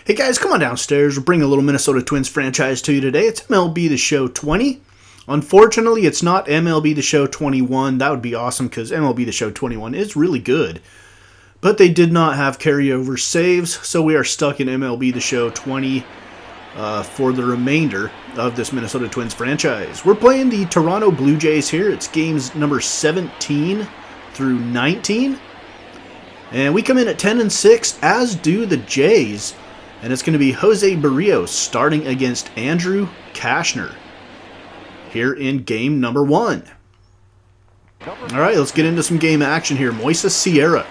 Hey guys, come on downstairs. We'll bring a little Minnesota Twins franchise to you today. It's MLB The Show 20. Unfortunately, it's not MLB The Show 21. That would be awesome because MLB The Show 21 is really good. But they did not have carryover saves, so we are stuck in MLB The Show 20 for the remainder of this Minnesota Twins franchise. We're playing the Toronto Blue Jays here. It's games number 17 through 19. And we come in at 10-6, as do the Jays. And it's going to be Jose Barrios starting against Andrew Cashner here in game number 1. Alright, let's get into some game action here. Moises Sierra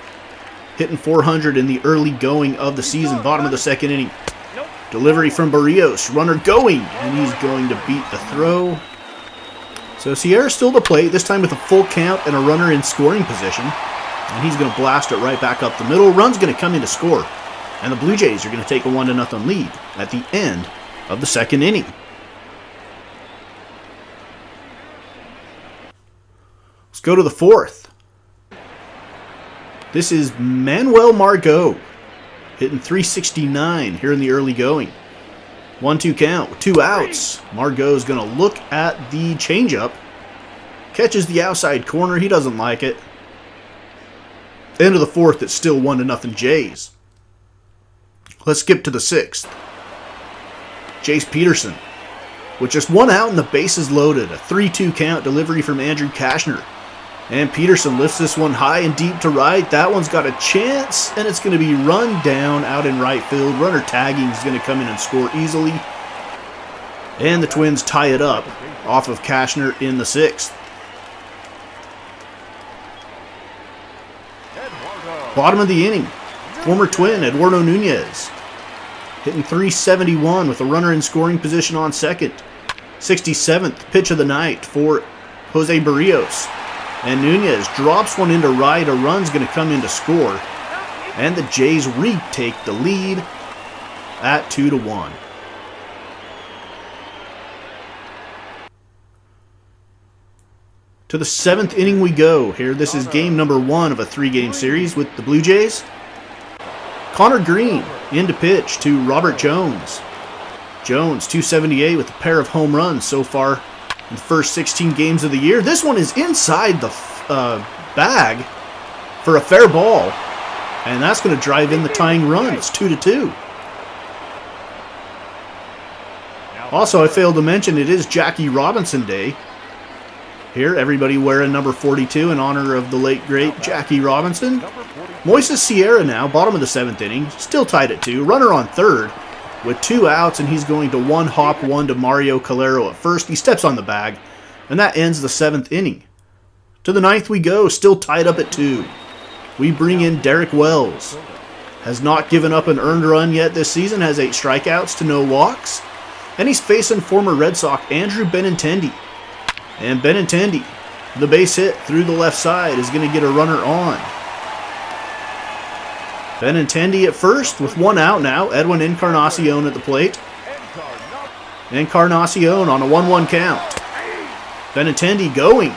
hitting 400 in the early going of the season, bottom of the second inning. Delivery from Barrios, runner going, and he's going to beat the throw. So Sierra still to play, this time with a full count and a runner in scoring position. And he's going to blast it right back up the middle. Run's going to come in to score. And the Blue Jays are going to take a 1-0 lead at the end of the second inning. Let's go to the fourth. This is Manuel Margot hitting 369 here in the early going. 1-2 count with 2 outs. Margot is going to look at the changeup. Catches the outside corner. He doesn't like it. End of the fourth, it's still 1-0 Jays. Let's skip to the sixth. Jace Peterson with just 1 out and the bases loaded. A 3-2 count delivery from Andrew Cashner. And Peterson lifts this one high and deep to right. That one's got a chance, and it's going to be run down out in right field. Runner tagging is going to come in and score easily. And the Twins tie it up off of Cashner in the sixth. Bottom of the inning, former Twin Eduardo Nunez hitting 371 with a runner in scoring position on second. 67th pitch of the night for Jose Barrios. And Nunez drops one into right. A run's going to come in to score. And the Jays retake the lead at 2-1. To the 7th inning we go here. This is game number 1 of a 3-game series with the Blue Jays. Connor Green in to pitch to Robert Jones. Jones, 278 with a pair of home runs so far in the first 16 games of the year. This one is inside the bag for a fair ball. And that's going to drive in the tying run. It's 2-2. Also, I failed to mention it is Jackie Robinson Day. Here, everybody wearing number 42 in honor of the late, great Jackie Robinson. Moises Sierra now, bottom of the 7th inning, still tied at 2. Runner on third with 2 outs, and he's going to one-hop one to Mario Calero at first. He steps on the bag, and that ends the 7th inning. To the 9th we go, still tied up at 2. We bring in Derek Wells. Has not given up an earned run yet this season, has 8 strikeouts to no walks. And he's facing former Red Sox Andrew Benintendi. And Benintendi, the base hit through the left side, is going to get a runner on. Benintendi at first with 1 out now. Edwin Encarnacion at the plate. Encarnacion on a 1-1 count. Benintendi going.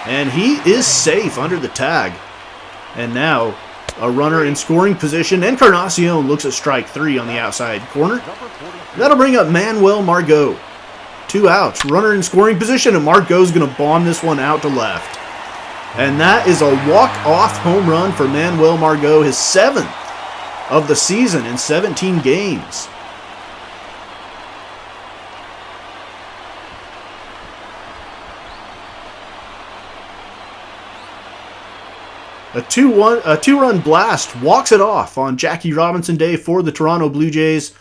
And he is safe under the tag. And now a runner in scoring position. Encarnacion looks at strike 3 on the outside corner. That'll bring up Manuel Margot. 2 outs, runner in scoring position, and Margot's going to bomb this one out to left. And that is a walk-off home run for Manuel Margot, his 7th of the season in 17 games. A 2-run blast walks it off on Jackie Robinson Day for the Toronto Blue Jays.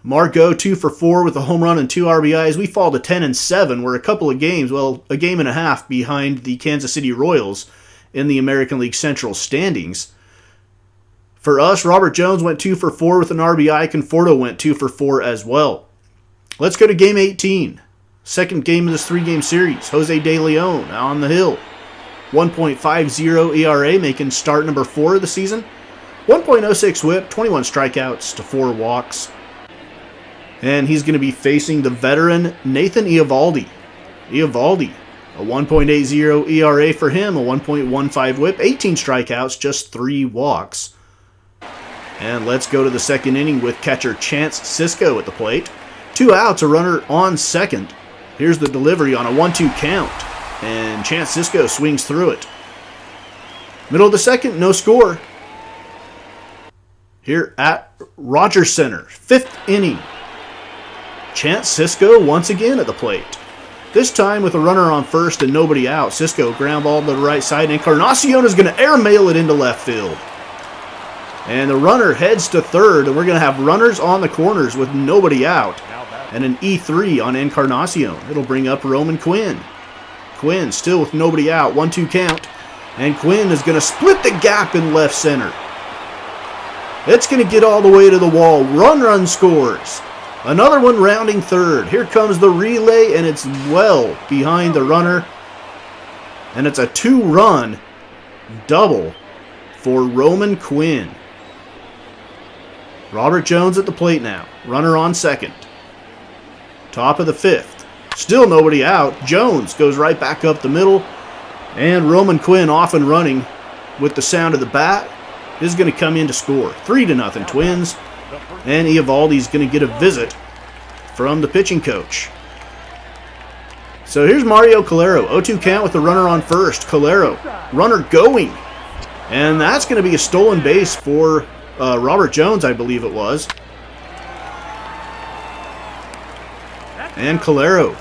Margot 2 for 4 with a home run and 2 RBIs. We fall to 10-7. We're a couple of games, well, a game and a half behind the Kansas City Royals in the American League Central standings. For us, Robert Jones went 2 for 4 with an RBI. Conforto went 2 for 4 as well. Let's go to game 18. Second game of this 3-game series. Jose De Leon on the hill. 1.50 ERA, making start number 4 of the season. 1.06 whip, 21 strikeouts to 4 walks. And he's going to be facing the veteran Nathan Eovaldi. Eovaldi, a 1.80 ERA for him, a 1.15 whip, 18 strikeouts, just 3 walks. And let's go to the second inning with catcher Chance Sisco at the plate. 2 outs, a runner on second. Here's the delivery on a 1-2 count. And Chance Sisco swings through it. Middle of the second, no score. Here at Rogers Center, 5th inning. Chance Sisco once again at the plate. This time with a runner on first and nobody out. Sisco ground ball to the right side. Encarnacion is going to airmail it into left field. And the runner heads to third, and we're going to have runners on the corners with nobody out. And an E3 on Encarnacion. It'll bring up Roman Quinn. Quinn still with nobody out. 1-2 count. And Quinn is going to split the gap in left center. It's going to get all the way to the wall. Run scores. Another one rounding third. Here comes the relay, and it's well behind the runner. And it's a 2-run double for Roman Quinn. Robert Jones at the plate now. Runner on second. Top of the 5th. Still nobody out. Jones goes right back up the middle. And Roman Quinn off and running with the sound of the bat is going to come in to score. 3-0 Twins. And Eovaldi's going to get a visit from the pitching coach. So here's Mario Calero. 0-2 count with the runner on first. Calero, runner going. And that's going to be a stolen base for Robert Jones, I believe it was. And Calero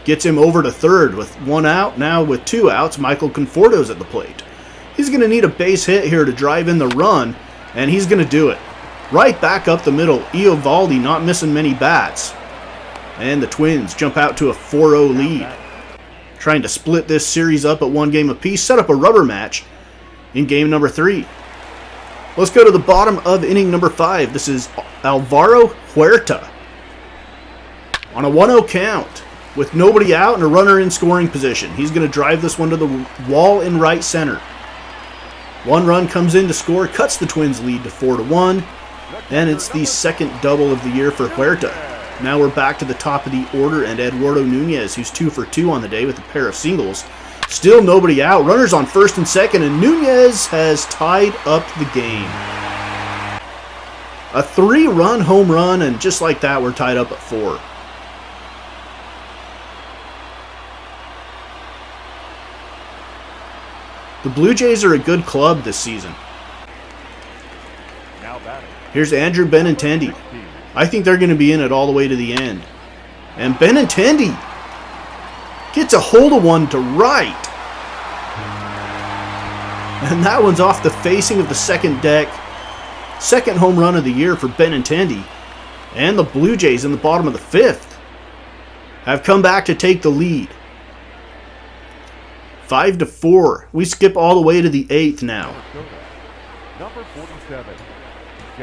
gets him over to third with 1 out. Now with 2 outs, Michael Conforto's at the plate. He's going to need a base hit here to drive in the run, and he's going to do it. Right back up the middle. Eovaldi not missing many bats. And the Twins jump out to a 4-0 lead. Trying to split this series up at 1 game apiece. Set up a rubber match in game number 3. Let's go to the bottom of inning number 5. This is Alvaro Huerta. On a 1-0 count with nobody out and a runner in scoring position. He's going to drive this one to the wall in right center. 1 run comes in to score, cuts the Twins' lead to 4-1, and it's the second double of the year for Huerta. Now we're back to the top of the order, and Eduardo Nunez, who's 2 for 2 on the day with a pair of singles. Still nobody out. Runners on first and second, and Nunez has tied up the game. A 3-run home run, and just like that, we're tied up at 4. The Blue Jays are a good club this season. Here's Andrew Benintendi. I think they're going to be in it all the way to the end. And Benintendi gets a hold of one to right. And that one's off the facing of the second deck. Second home run of the year for Benintendi. And the Blue Jays in the bottom of the 5th have come back to take the lead. 5-4. We skip all the way to the 8th now.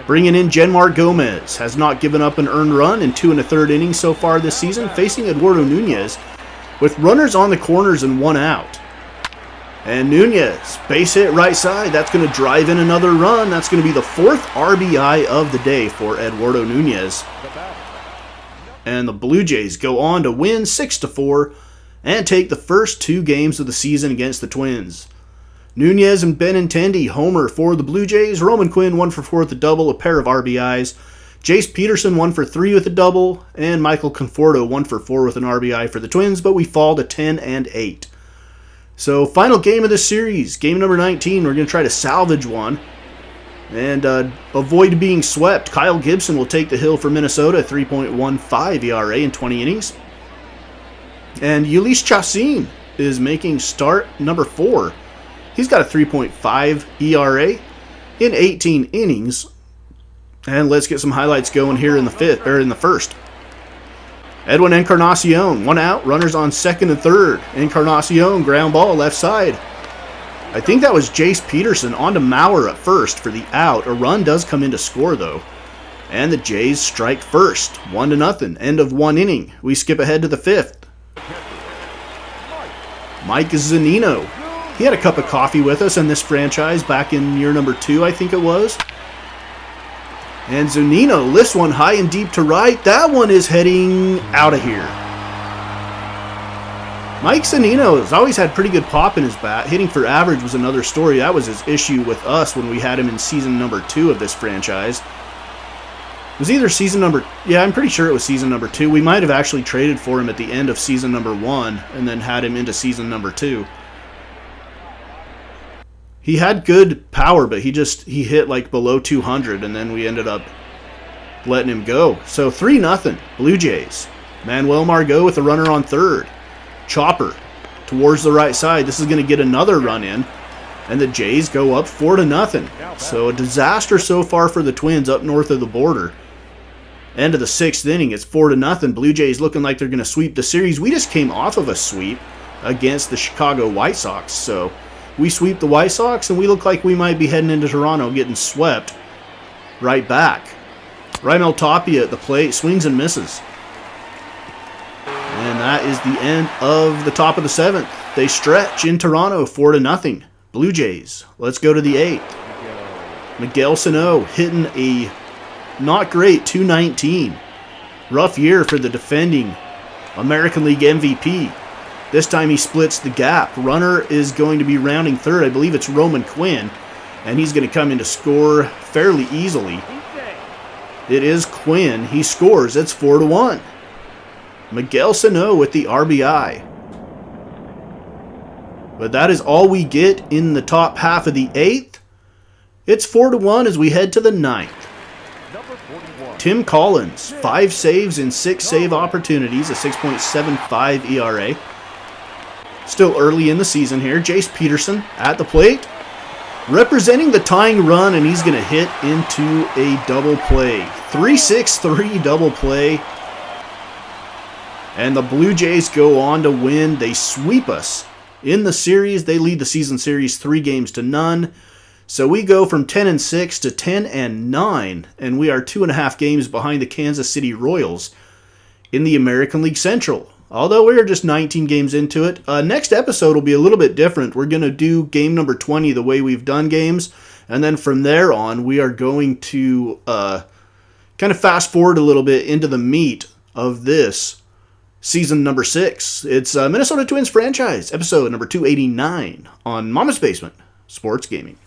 Bringing in Genmar Gomez. Has not given up an earned run in 2 1/3 innings so far this season, facing Eduardo Nunez with runners on the corners and 1 out. And Nunez, base hit right side. That's going to drive in another run. That's going to be the 4th RBI of the day for Eduardo Nunez. And the Blue Jays go on to win 6-4 and take the first 2 games of the season against the Twins. Nunez and Benintendi homer for the Blue Jays. Roman Quinn 1 for 4 with a double, a pair of RBIs. Jace Peterson 1 for 3 with a double, and Michael Conforto 1 for 4 with an RBI for the Twins, but we fall to 10-8. So final game of this series, game number 19. We're going to try to salvage one and avoid being swept. Kyle Gibson will take the hill for Minnesota, 3.15 ERA in 20 innings. And Ulysse Chacin is making start number 4. He's got a 3.5 ERA in 18 innings. And let's get some highlights going here in the first. Edwin Encarnacion, 1 out, runners on second and third. Encarnacion, ground ball, left side. I think that was Jace Peterson onto Maurer at first for the out. A run does come in to score, though. And the Jays strike first, 1-0, end of 1 inning. We skip ahead to the 5th. Mike Zunino. He had a cup of coffee with us in this franchise back in year number 2, I think it was. And Zunino lifts one high and deep to right. That one is heading out of here. Mike Zunino has always had pretty good pop in his bat. Hitting for average was another story. That was his issue with us when we had him in season number 2 of this franchise. It was either season number... Yeah, I'm pretty sure it was season number 2. We might have actually traded for him at the end of season number 1 and then had him into season number 2. He had good power, but he hit like below 200, and then we ended up letting him go. So 3-0, Blue Jays. Manuel Margot with a runner on third. Chopper towards the right side. This is going to get another run in, and the Jays go up 4-0. So a disaster so far for the Twins up north of the border. End of the 6th inning, it's 4-0. Blue Jays looking like they're going to sweep the series. We just came off of a sweep against the Chicago White Sox. So we sweep the White Sox, and we look like we might be heading into Toronto getting swept right back. Raimel Tapia at the plate, swings and misses. And that is the end of the top of the 7th. They stretch in Toronto 4-0. Blue Jays. Let's go to the 8th. Miguel Sano hitting a not great .219. Rough year for the defending American League MVP. This time he splits the gap. Runner is going to be rounding third. I believe it's Roman Quinn. And he's going to come in to score fairly easily. It is Quinn. He scores. It's 4-1. Miguel Sano with the RBI. But that is all we get in the top half of the 8th. It's 4-1 as we head to the 9th. Tim Collins, 5 saves in 6 save opportunities, a 6.75 ERA. Still early in the season here. Jace Peterson at the plate, representing the tying run, and he's going to hit into a double play. 3-6-3 double play. And the Blue Jays go on to win. They sweep us in the series. They lead the season series 3-0. So we go from 10-6 to 10-9, and we are 2.5 games behind the Kansas City Royals in the American League Central. Although we are just 19 games into it. Next episode will be a little bit different. We're going to do game number 20 the way we've done games, and then from there on we are going to kind of fast forward a little bit into the meat of this season number 6. It's Minnesota Twins franchise, episode number 289 on Mama's Basement Sports Gaming.